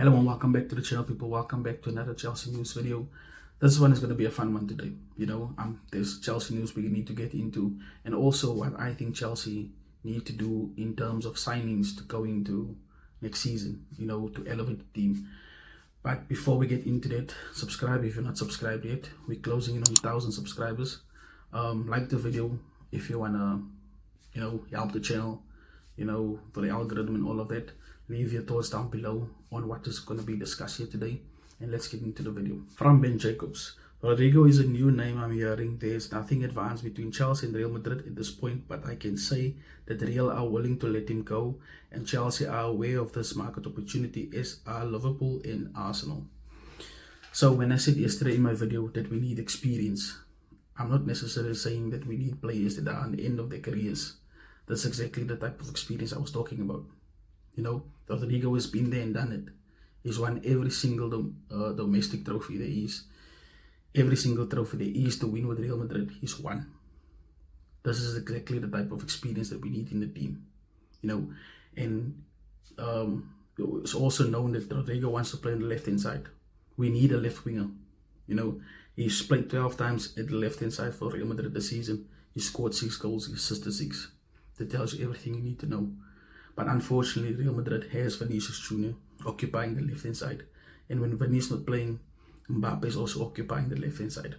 Hello and welcome back to the channel, people. Welcome back to another Chelsea news video. This one is going to be a fun one today. There's Chelsea news we need to get into, and also what I think Chelsea need to do in terms of signings to go into next season, to elevate the team. But before we get into that, subscribe if you're not subscribed yet. We're closing in on 1,000 subscribers. Like the video if you wanna, help the channel, for the algorithm and all of that. Leave your thoughts down below on what is going to be discussed here today, and let's get into the video. From Ben Jacobs: Rodrygo is a new name I'm hearing. There's nothing advanced between Chelsea and Real Madrid at this point, but I can say that Real are willing to let him go, and Chelsea are aware of this market opportunity, as are Liverpool and Arsenal. So when I said yesterday in my video that we need experience, I'm not necessarily saying that we need players that are on the end of their careers. That's exactly the type of experience I was talking about. Rodrygo has been there and done it. He's won every single domestic trophy there is. Every single trophy there is to win with Real Madrid, he's won. This is exactly the type of experience that we need in the team. And it's also known that Rodrygo wants to play on the left-hand side. We need a left winger. He's played 12 times at the left-hand side for Real Madrid this season. He scored 6 goals, he assisted 6. That tells you everything you need to know. But unfortunately, Real Madrid has Vinicius Jr. occupying the left-hand side. And when Vinicius not playing, Mbappe is also occupying the left-hand side.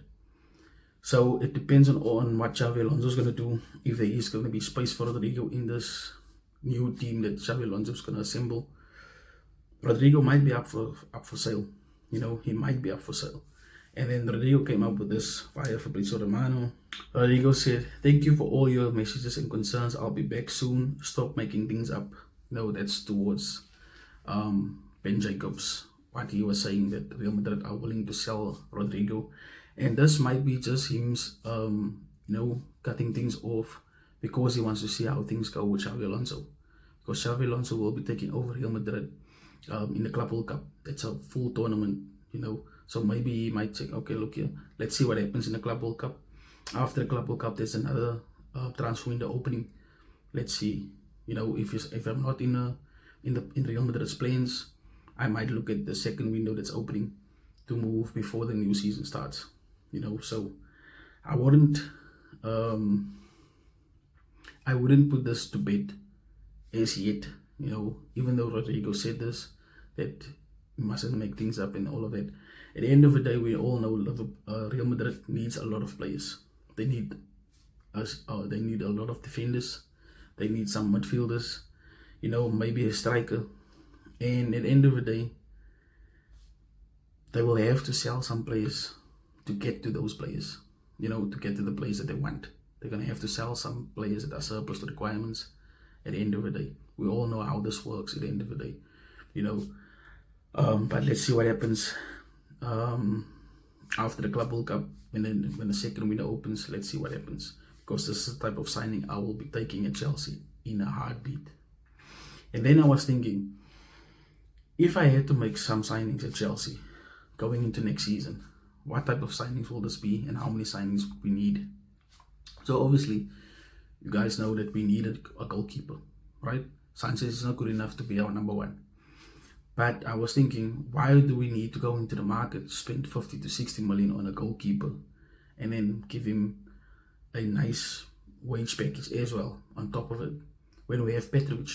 So it depends on what Xabi Alonso is going to do, if there is going to be space for Rodrygo in this new team that Xabi Alonso is going to assemble. Rodrygo might be up for sale. He might be up for sale. And then Rodrygo came up with this via Fabrizio Romano. Rodrygo said, "Thank you for all your messages and concerns. I'll be back soon. Stop making things up." That's towards Ben Jacobs, what he was saying, that Real Madrid are willing to sell Rodrygo. And this might be just him, cutting things off because he wants to see how things go with Xabi Alonso. Because Xabi Alonso will be taking over Real Madrid in the Club World Cup. That's a full tournament, So maybe he might say, okay, look here, let's see what happens in the Club World Cup. After the Club World Cup, there's another transfer window opening. Let's see, if I'm not in Real Madrid's plans, I might look at the second window that's opening to move before the new season starts. So I wouldn't put this to bed as yet. Even though Rodrygo said this, that we mustn't make things up and all of that. At the end of the day, we all know Real Madrid needs a lot of players. They need they need a lot of defenders. They need some midfielders. Maybe a striker. And at the end of the day, they will have to sell some players to get to those players. To get to the players that they want. They're gonna have to sell some players that are surplus to requirements. At the end of the day, we all know how this works. At the end of the day, but let's see what happens after the Club World Cup, when the second window opens. Let's see what happens, because this is the type of signing I will be taking at Chelsea in a heartbeat. And then I was thinking, if I had to make some signings at Chelsea going into next season, what type of signings will this be, and how many signings we need? So obviously, you guys know that we needed a goalkeeper, right? Sanchez is not good enough to be our number one. But I was thinking, why do we need to go into the market, spend 50 to 60 million on a goalkeeper, and then give him a nice wage package as well on top of it, when we have Petrovic,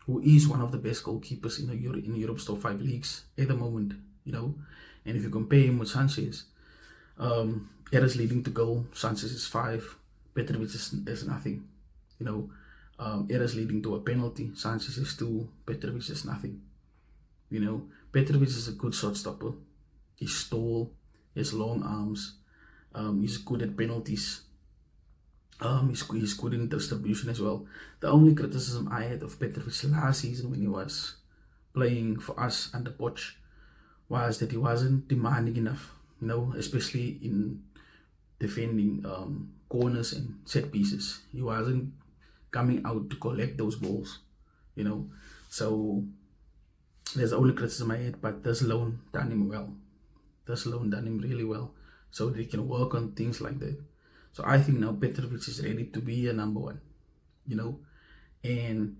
who is one of the best goalkeepers in Europe's top 5 leagues at the moment, And if you compare him with Sanchez, errors leading to goal, Sanchez is 5, Petrovic is nothing. Errors leading to a penalty, Sanchez is 2, Petrovic is nothing. Petrovic is a good shot stopper. He's tall, he has long arms, he's good at penalties, he's good in distribution as well. The only criticism I had of Petrovic last season when he was playing for us under Poch was that he wasn't demanding enough, especially in defending corners and set pieces. He wasn't coming out to collect those balls, So there's the only criticism I had, but this loan done him well. This loan done him really well, so that he can work on things like that. So I think now Petrovic is ready to be a number one, And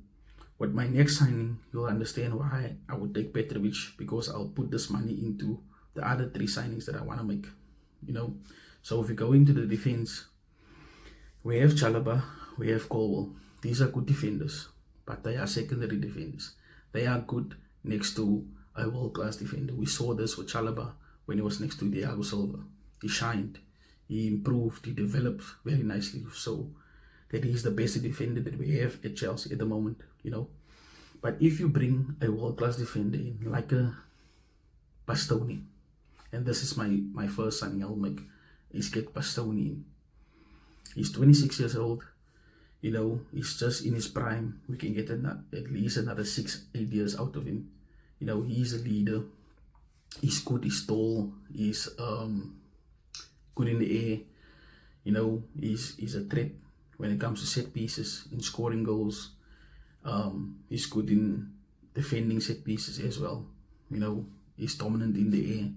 With my next signing, you'll understand why I would take Petrovic, because I'll put this money into the other 3 signings that I want to make. So if we go into the defense, we have Chalaba, we have Colwell. These are good defenders, but they are secondary defenders. They are good next to a world-class defender. We saw this with Chalaba when he was next to Thiago Silva. He shined, he improved, he developed very nicely. So that he's the best defender that we have at Chelsea at the moment, But if you bring a world-class defender in, like a Bastoni, and this is my first signing I'll make, is get Bastoni in. He's 26 years old, he's just in his prime. We can get at least another 6-8 years out of him. He's a leader, he's good, he's tall, he's good in the air, he's a threat when it comes to set pieces, in scoring goals. He's good in defending set pieces as well. He's dominant in the air.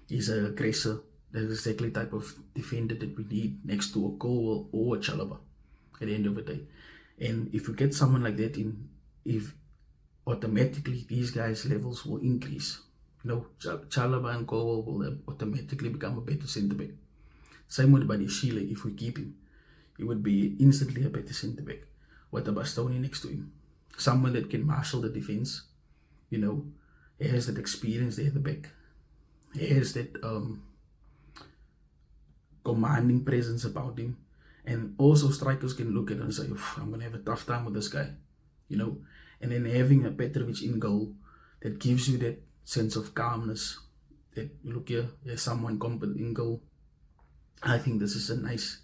He's an aggressor. That's exactly the type of defender that we need next to a goal or a Chalaba at the end of the day. And if you get someone like that in, if automatically these guys' levels will increase. Chalaba and Colwell will automatically become a better centre back. Same with Badiashile. If we keep him, he would be instantly a better centre back with a Bastoni next to him. Someone that can marshal the defense. He has that experience there at the back. He has that commanding presence about him. And also strikers can look at it and say, I'm going to have a tough time with this guy. And then having a Petrovic in goal that gives you that sense of calmness. That, look here, there's someone competent in goal. I think this is a nice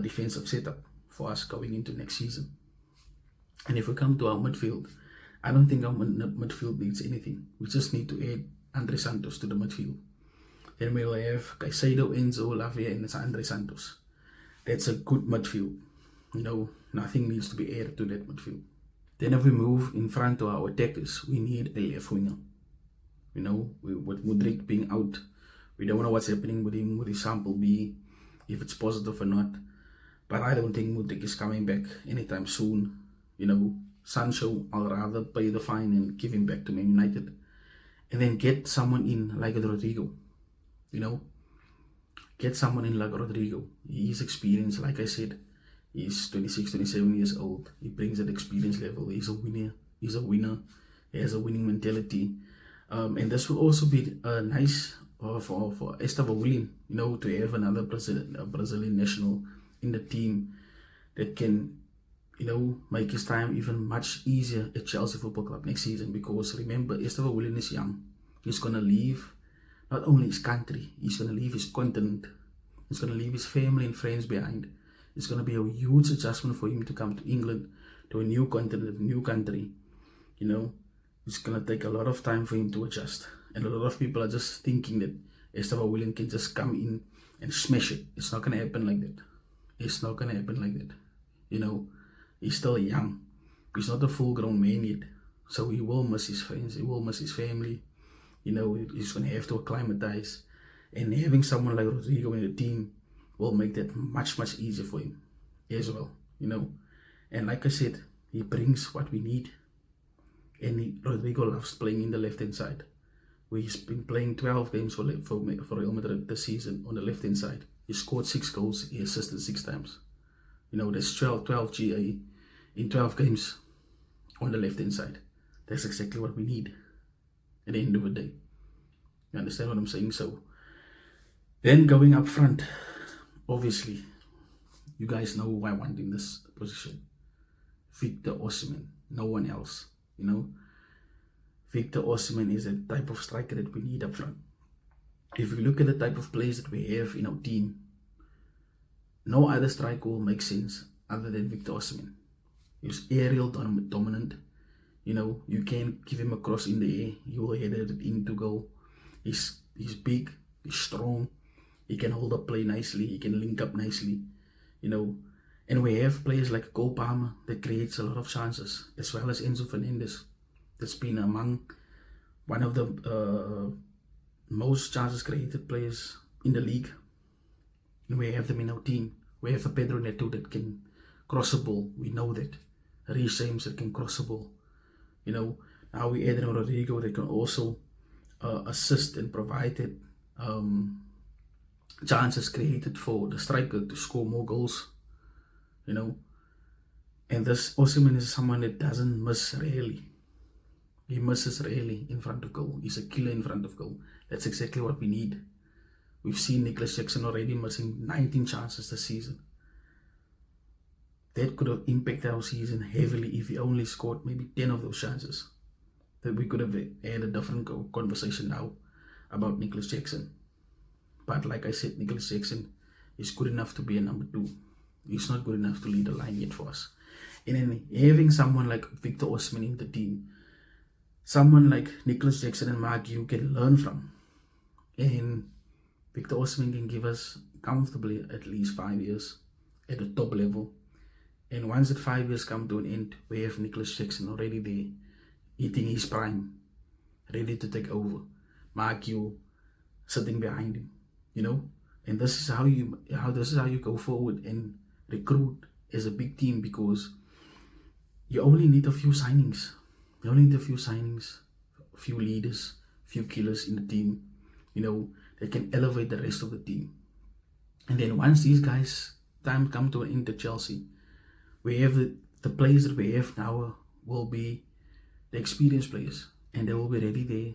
defensive setup for us going into next season. And if we come to our midfield, I don't think our midfield needs anything. We just need to add Andre Santos to the midfield. Then we'll have Caicedo, Enzo, Lavia, and Andre Santos. That's a good midfield. Nothing needs to be added to that midfield. Then if we move in front to our attackers, we need a left winger. With Mudryk being out, we don't know what's happening with him, with his sample B, if it's positive or not. But I don't think Mudryk is coming back anytime soon. Sancho, I'll rather pay the fine and give him back to Man United. And then get someone in like Rodrygo. Get someone in like Rodrygo. He's experienced, like I said. He's 26, 27 years old. He brings that experience level. He's a winner. He has a winning mentality. And this will also be nice for Estevão Willian, to have another Brazilian national in the team that can, make his time even much easier at Chelsea Football Club next season. Because remember, Estevão Willian is young. He's going to leave not only his country, he's going to leave his continent. He's going to leave his family and friends behind. It's going to be a huge adjustment for him to come to England, to a new continent, a new country. It's going to take a lot of time for him to adjust. And a lot of people are just thinking that Estevão Willian can just come in and smash it. It's not going to happen like that. It's not going to happen like that. He's still young. He's not a full-grown man yet. So he will miss his friends. He will miss his family. He's going to have to acclimatize. And having someone like Rodrygo in the team will make that much, much easier for him as well. And like I said, he brings what we need. And Rodrygo loves playing in the left-hand side. He's been playing 12 games for Real Madrid this season on the left-hand side. He scored 6 goals, he assisted 6 times. That's 12 GA in 12 games on the left-hand side. That's exactly what we need at the end of the day. You understand what I'm saying? So, then going up front, obviously, you guys know who I want in this position. Victor Osimhen, no one else. Victor Osimhen is a type of striker that we need up front. If we look at the type of players that we have in our team, no other striker will make sense other than Victor Osimhen. He's aerial dominant. You can give him a cross in the air, he will head it into goal. He's big, he's strong, he can hold up play nicely, he can link up nicely, And we have players like Cole Palmer that creates a lot of chances, as well as Enzo Fernandez, that's been among one of the most chances created players in the league. And we have them in our team. We have a Pedro Neto that can cross a ball, we know that. Reece James that can cross the ball. Now we add in Rodrygo that can also assist and provide it, chances created for the striker to score more goals. And this Osimhen is someone that doesn't miss rarely. He misses rarely in front of goal. He's a killer in front of goal. That's exactly what we need. We've seen Nicholas Jackson already missing 19 chances this season. That could have impacted our season heavily if he only scored maybe 10 of those chances. That we could have had a different conversation now about Nicholas Jackson. But like I said, Nicholas Jackson is good enough to be a number 2. He's not good enough to lead the line yet for us. And then having someone like Victor Osimhen in the team, someone like Nicholas Jackson and Mark you can learn from. And Victor Osimhen can give us comfortably at least 5 years at the top level. And once that 5 years come to an end, we have Nicholas Jackson already there, hitting his prime, ready to take over. Mark you sitting behind him, And this is how you go forward and recruit as a big team, because you only need a few signings. You only need a few signings, a few leaders, a few killers in the team, that can elevate the rest of the team. And then once these guys' time come to an end at Chelsea, we have the players that we have now will be the experienced players, and they will be ready there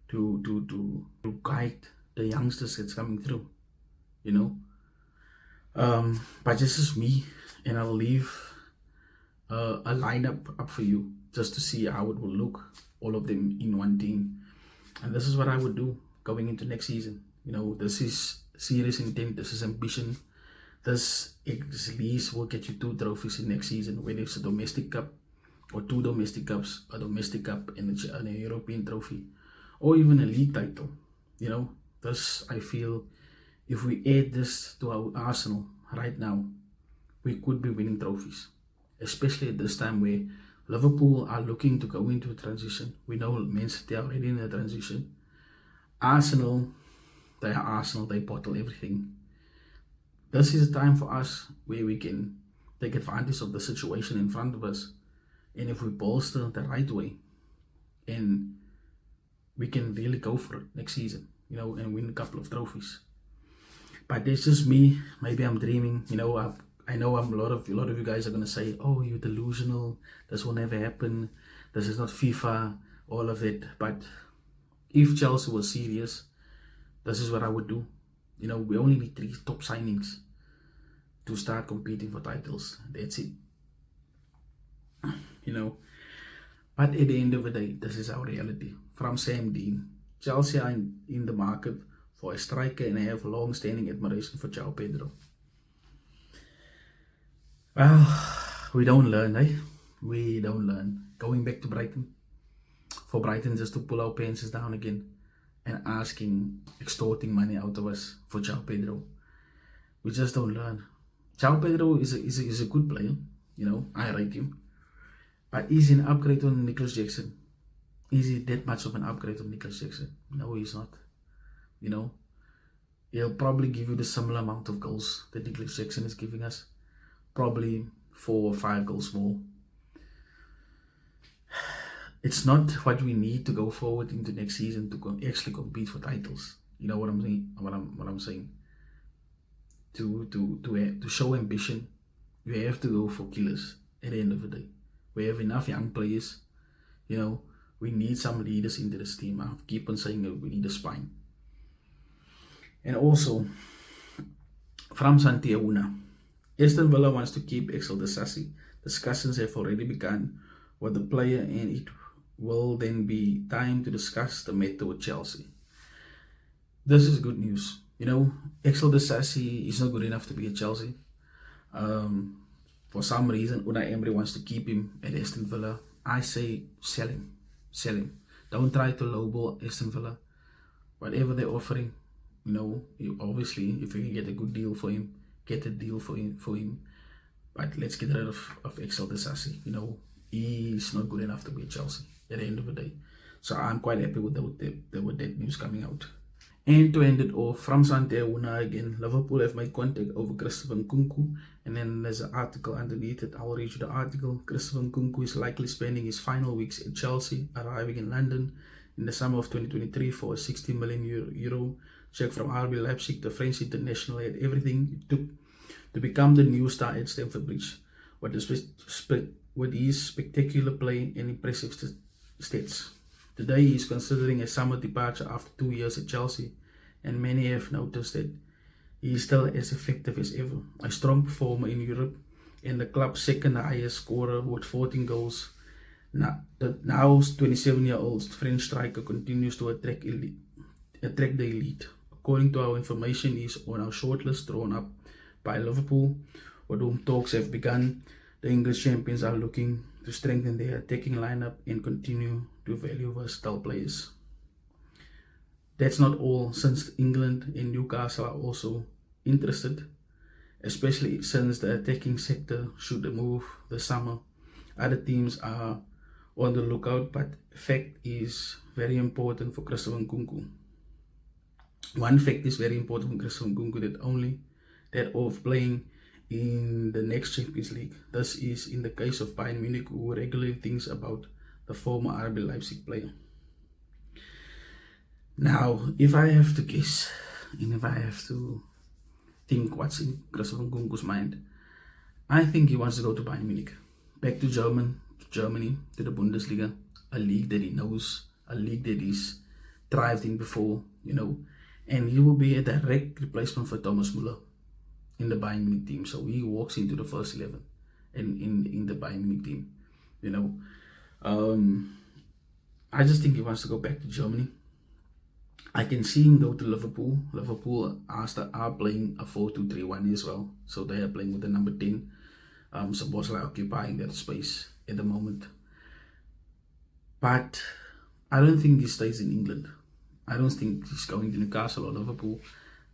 to guide the youngsters that's coming through, But this is me, and I'll leave a lineup up for you just to see how it will look, all of them in one team. And this is what I would do going into next season. This is serious intent, this is ambition. This at least will get you 2 trophies in next season, whether it's a domestic cup or 2 domestic cups, a domestic cup and a European trophy, or even a league title. This, I feel, if we add this to our arsenal right now, we could be winning trophies, especially at this time where Liverpool are looking to go into a transition. We know Man City are already in a transition. Arsenal, they bottle everything. This is a time for us where we can take advantage of the situation in front of us, and if we bolster the right way, and we can really go for it next season, and win a couple of trophies. But that's just me. Maybe I'm dreaming. I know a lot of you guys are gonna say, "Oh, you're delusional. This will never happen. This is not FIFA." All of it. But if Chelsea was serious, this is what I would do. We only need 3 top signings to start competing for titles. That's it. But at the end of the day, this is our reality. From Sam Dean, Chelsea are in the market for a striker, and I have long-standing admiration for Joao Pedro. Well, we don't learn, eh? We don't learn. Going back to Brighton, for Brighton just to pull our pants down again and extorting money out of us for Joao Pedro. We just don't learn. Joao Pedro is a good player, I rate him. But is he an upgrade on Nicholas Jackson? Is he that much of an upgrade on Nicholas Jackson? No, he's not. He'll probably give you the similar amount of goals that Nicholas Jackson is giving us. Probably 4 or 5 goals more. It's not what we need to go forward into next season to actually compete for titles. You know what I'm saying? What I'm saying. To show ambition, you have to go for killers at the end of the day. We have enough young players. We need some leaders into this team. I keep on saying that we need a spine. And also, from Santiago, Aston Villa wants to keep Axel Disasi. Discussions have already begun with the player, and it will then be time to discuss the matter with Chelsea. This is good news. Axel Disasi is not good enough to be at Chelsea. For some reason, Unai Emery wants to keep him at Aston Villa. I say sell him. Sell him. Don't try to lowball Aston Villa. Whatever they're offering, obviously, if you can get a good deal for him, get a deal for him. But let's get rid of Axel Disasi. He's not good enough to be at Chelsea at the end of the day. So I'm quite happy with that news coming out. And to end it off, from Santiago again, Liverpool have made contact over Christopher Nkunku, and then there's an article underneath it. I'll read you the article. Christopher Nkunku is likely spending his final weeks at Chelsea, arriving in London in the summer of 2023 for a 60 million euro check from RB Leipzig. The French international had everything it took to become the new star at Stamford Bridge. With his spectacular play and impressive stats. Today he is considering a summer departure after 2 years at Chelsea, and many have noticed that he is still as effective as ever. A strong performer in Europe and the club's second highest scorer with 14 goals. Now 27-year-old French striker continues to attract the elite. According to our information, he is on our shortlist drawn up by Liverpool, with whom talks have begun. The English champions are looking to strengthen their attacking lineup and continue to value versatile players. That's not all, since England and Newcastle are also interested, especially since the attacking sector should move this summer. Other teams are on the lookout, but fact is very important for Christopher Nkunku. One fact is very important for Christopher Nkunku, that of playing in the next Champions League. This is in the case of Bayern Munich, who regularly thinks about the former RB Leipzig player. Now, if I have to guess, and if I have to think what's in Christopher Nkunku's mind, I think he wants to go to Bayern Munich, back to Germany, to the Bundesliga, a league that he knows, a league that he's thrived in before, and he will be a direct replacement for Thomas Müller in the Bayern Munich team. So he walks into the first 11 in the Bayern Munich team. I just think he wants to go back to Germany. I can see him go to Liverpool. Liverpool are playing a 4-2-3-1 as well. So they are playing with the number 10. So Bosley occupying that space at the moment. But I don't think he stays in England. I don't think he's going to Newcastle or Liverpool.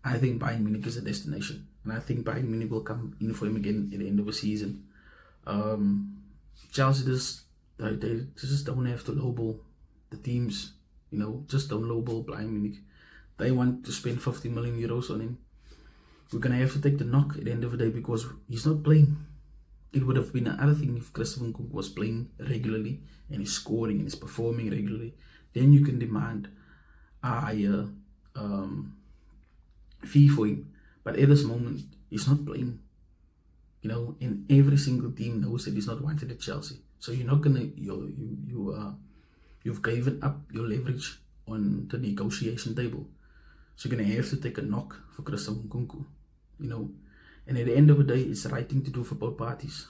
I think Bayern Munich is a destination. And I think Bayern Munich will come in for him again at the end of the season. Chelsea they just don't have to lowball the teams. Just don't lowball Bayern Munich. They want to spend 50 million euros on him. We're going to have to take the knock at the end of the day because he's not playing. It would have been another thing if Christopher Nkunku was playing regularly and he's scoring and he's performing regularly. Then you can demand a higher fee for him. But at this moment, he's not playing. And every single team knows that he's not wanted at Chelsea. So you're not gonna you've given up your leverage on the negotiation table. So you're gonna have to take a knock for Christopher Nkunku. And at the end of the day, it's the right thing to do for both parties.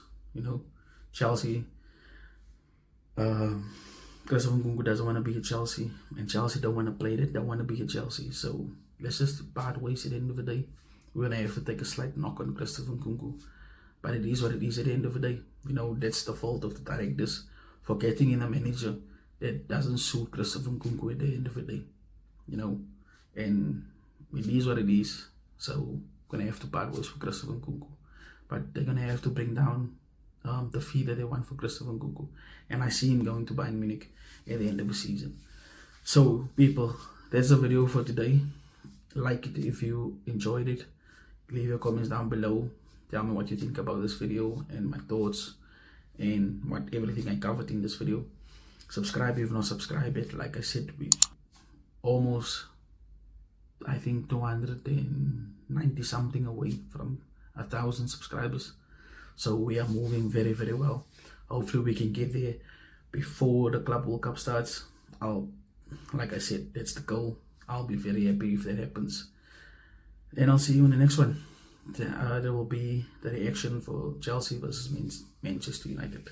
Chelsea, Christopher Nkunku doesn't want to be at Chelsea, and Chelsea don't want to play that. They want to be at Chelsea. So let's just part ways at the end of the day. We're gonna have to take a slight knock on Christopher Nkunku, but it is what it is at the end of the day. That's the fault of the directors for getting in a manager that doesn't suit Christopher Nkunku at the end of the day. And it is what it is. So we're gonna have to part ways for Christopher Nkunku, but they're gonna have to bring down the fee that they want for Christopher Nkunku, and I see him going to Bayern Munich at the end of the season. So people, that's the video for today. Like it if you enjoyed it. Leave your comments down below. Tell me what you think about this video and my thoughts and everything I covered in this video. Subscribe if you've not subscribed yet. Like I said, we almost, I think, 290 something away from 1,000 subscribers. So we are moving very, very well. Hopefully we can get there before the Club World Cup starts. Like I said, that's the goal. I'll be very happy if that happens. And I'll see you in the next one. There will be the reaction for Chelsea versus Manchester United.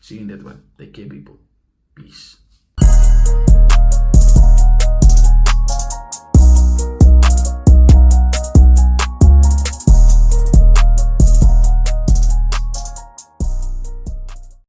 See you in that one. Take care, people. Peace.